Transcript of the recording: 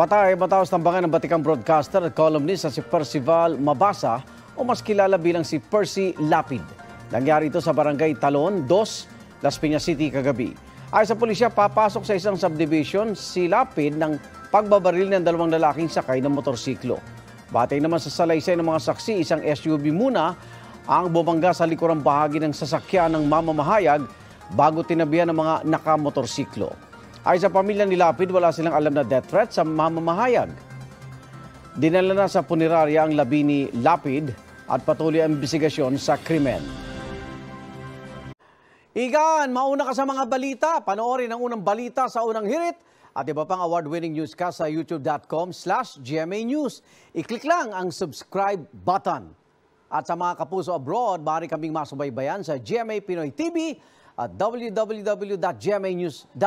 Patay matapos tambangan ng batikang broadcaster at columnist na si Percival Mabasa o mas kilala bilang si Percy Lapid. Nangyari ito sa Barangay Talon 2, Las Piñas City kagabi. Ayon sa pulisya, papasok sa isang subdivision si Lapid ng pagbabaril ng dalawang lalaking sakay ng motorsiklo. Batay naman sa salaysay ng mga saksi, isang SUV muna ang bumangga sa likurang bahagi ng sasakyan ng mamamahayag bago tinabihan ng mga nakamotorsiklo. Ayon sa pamilya ni Lapid, wala silang alam na death threat sa mamamahayag. Dinala na sa punerarya ang labi ni Lapid at patuloy ang investigasyon sa krimen. Igan, mauna ka sa mga balita. Panoorin ang unang balita sa unang hirit at iba pang award-winning newscast sa youtube.com/GMA News. I-click lang ang subscribe button. At sa mga kapuso abroad, maaari kaming masubaybayan sa GMA Pinoy TV at www.gmanews.tv.